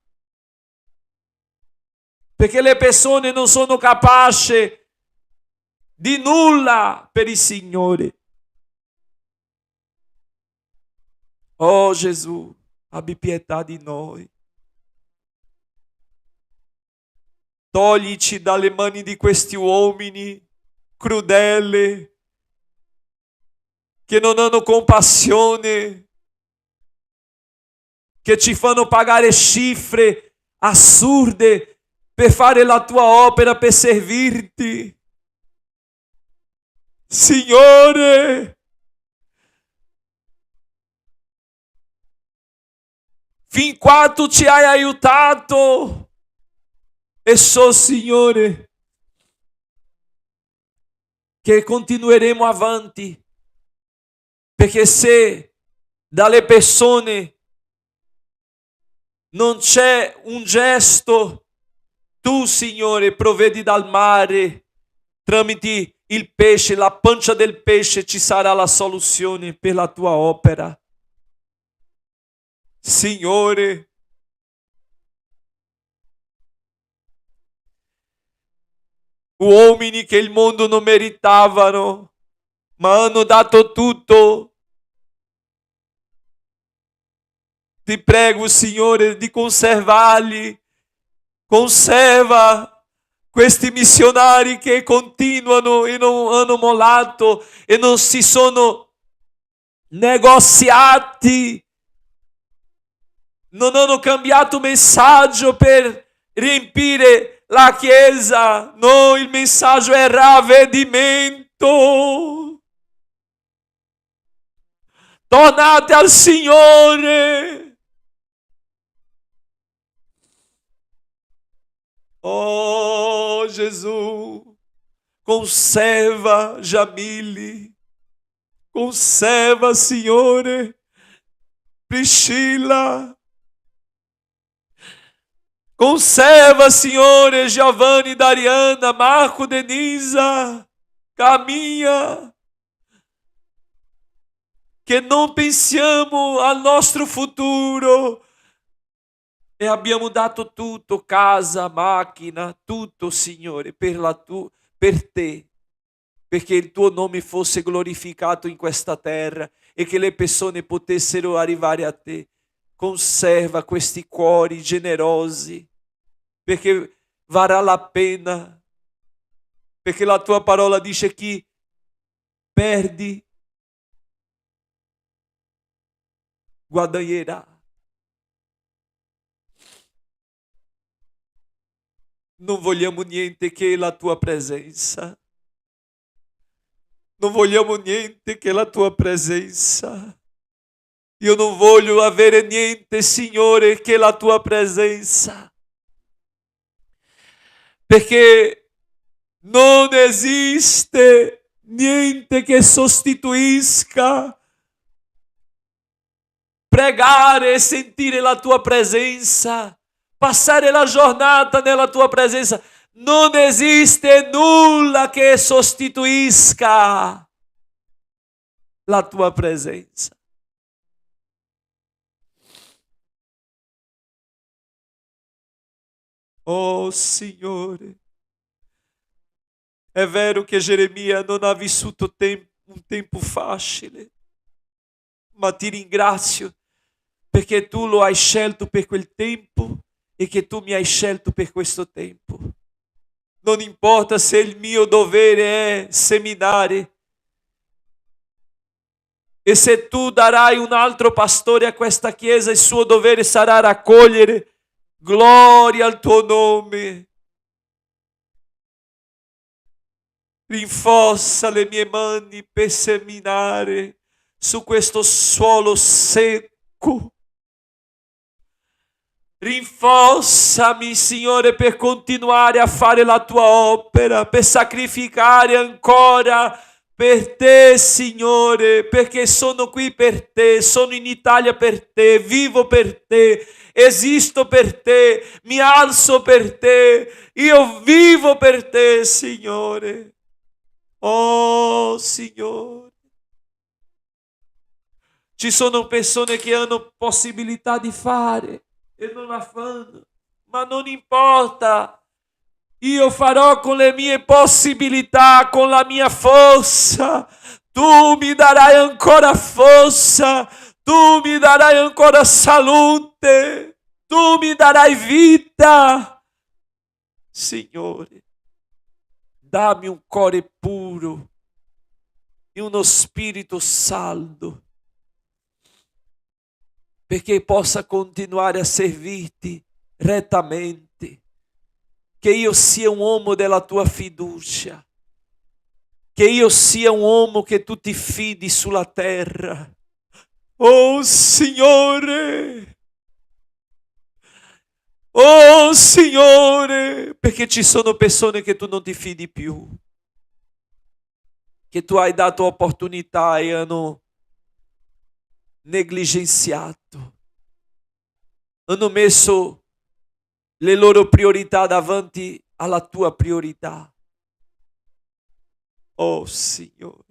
Perché le persone non sono capaci di nulla per il Signore. Oh Gesù, abbi pietà di noi. Toglici dalle mani di questi uomini crudeli, che non hanno compassione, che ci fanno pagare cifre assurde per fare la tua opera, per servirti. Signore, fin qua tu ci hai aiutato e so, Signore, che continueremo avanti, perché se dalle persone non c'è un gesto, tu, Signore, provvedi dal mare, tramite il pesce, la pancia del pesce ci sarà la soluzione per la tua opera. Signore, uomini che il mondo non meritavano, ma hanno dato tutto. Ti prego, Signore, di conservarli. Conserva questi missionari che continuano e non hanno mollato e non si sono negoziati, non hanno cambiato messaggio per riempire la chiesa. No, il messaggio è ravvedimento. Tornate al Signore. Oh Gesù, conserva Jamile, conserva, Signore, Priscilla, conserva, Signore, Giovanni, Dariana, Marco, Denisa, caminha, che non pensiamo al nostro futuro, e abbiamo dato tutto, casa, macchina, tutto, Signore, per te, perché il tuo nome fosse glorificato in questa terra e che le persone potessero arrivare a te. Conserva questi cuori generosi, perché varrà la pena, perché la tua parola dice: chi perdi guadagnerà. Non vogliamo niente che la tua presenza. Non vogliamo niente che la tua presenza. Io non voglio avere niente, Signore, che la tua presenza. Perché non esiste niente che sostituisca pregare e sentire la tua presenza. Passare la giornata nella tua presenza. Non esiste nulla che sostituisca la tua presenza. Oh Signore, è vero che Geremia non ha vissuto un tempo facile, ma ti ringrazio perché tu lo hai scelto per quel tempo e che tu mi hai scelto per questo tempo. Non importa se il mio dovere è seminare, e se tu darai un altro pastore a questa chiesa, il suo dovere sarà raccogliere. Gloria al tuo nome. Rinforza le mie mani per seminare su questo suolo secco. Rinforzami, Signore, per continuare a fare la tua opera, per sacrificare ancora per te, Signore, perché sono qui per te, sono in Italia per te, vivo per te, esisto per te, mi alzo per te, io vivo per te, Signore. Oh, Signore. Ci sono persone che hanno possibilità di fare e non la fanno, ma non importa. Io farò con le mie possibilità, con la mia forza. Tu mi darai ancora forza, tu mi darai ancora salute, tu mi darai vita. Signore, dammi un cuore puro e uno spirito saldo, perché possa continuare a servirti rettamente, che io sia un uomo della tua fiducia, che io sia un uomo che tu ti fidi sulla terra. Oh Signore, oh Signore, perché ci sono persone che tu non ti fidi più, che tu hai dato opportunità e hanno negligenziato, hanno messo le loro priorità davanti alla tua priorità. Oh Signore,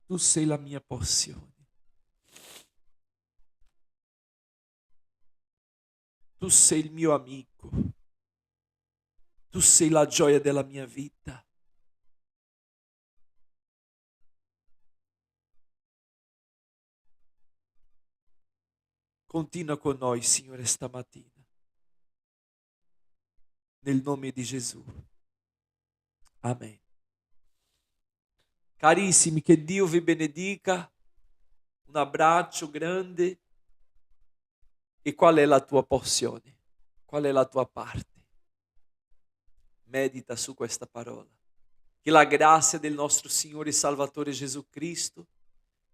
tu sei la mia porzione, tu sei il mio amico, tu sei la gioia della mia vita. Continua con noi, Signore, stamattina. Nel nome di Gesù. Amen. Carissimi, che Dio vi benedica. Un abbraccio grande. E qual è la tua porzione? Qual è la tua parte? Medita su questa parola. Che la grazia del nostro Signore e Salvatore Gesù Cristo,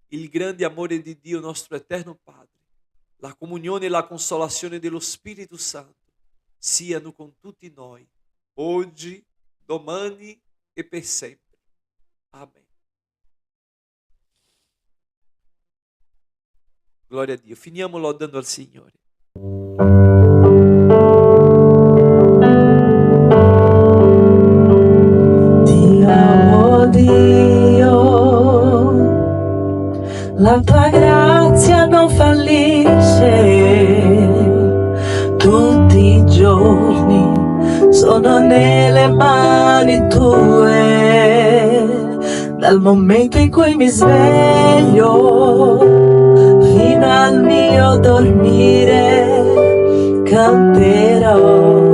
il grande amore di Dio nostro eterno Padre, la comunione e la consolazione dello Spirito Santo siano con tutti noi, oggi, domani e per sempre. Amen. Gloria a Dio. Finiamo lodando al Signore. Ti amo Dio, la tua grazia non fallisce, tutti i giorni sono nelle mani tue, dal momento in cui mi sveglio fino al mio dormire canterò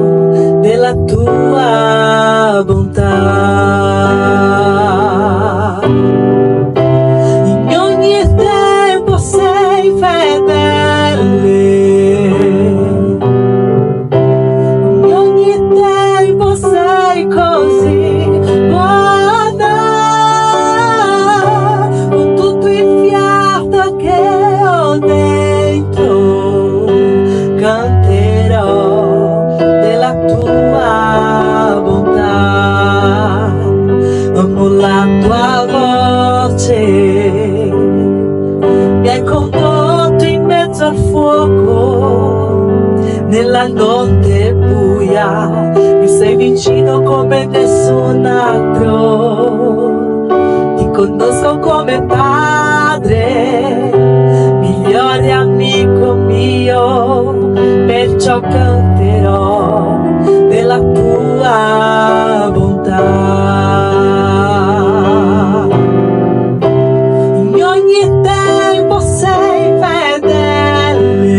della tua bontà. In ogni tempo sei fedele, in ogni tempo sei così buona, con tutto il fiato che ho dentro canterò della tua bontà. Amo la tua voce, mi hai condotto in mezzo al fuoco, nella notte buia mi sei vicino come nessun altro. Ti conosco come padre, migliore amico mio, perciò canterò della tua bontà. In ogni tempo sei fedele,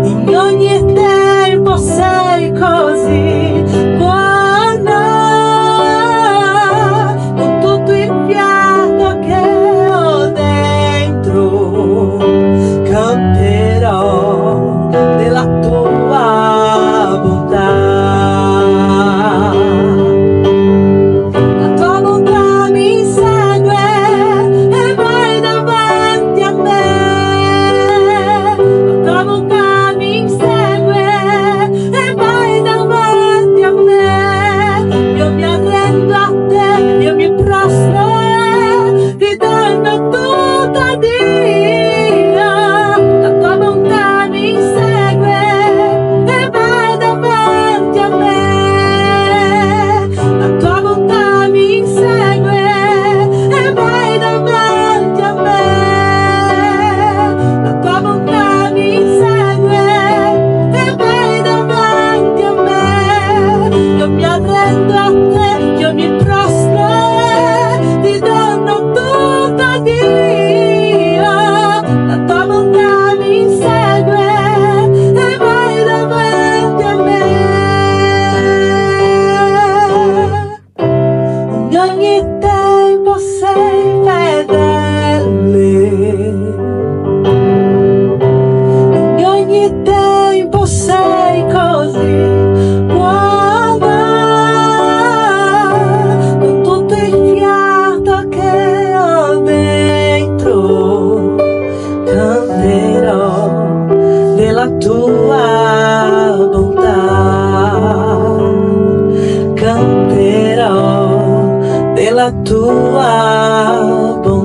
in ogni tempo sei così buona, con tutto il fiato che ho dentro canterò della tua bontà. tua bontà, canterò della tua bontà.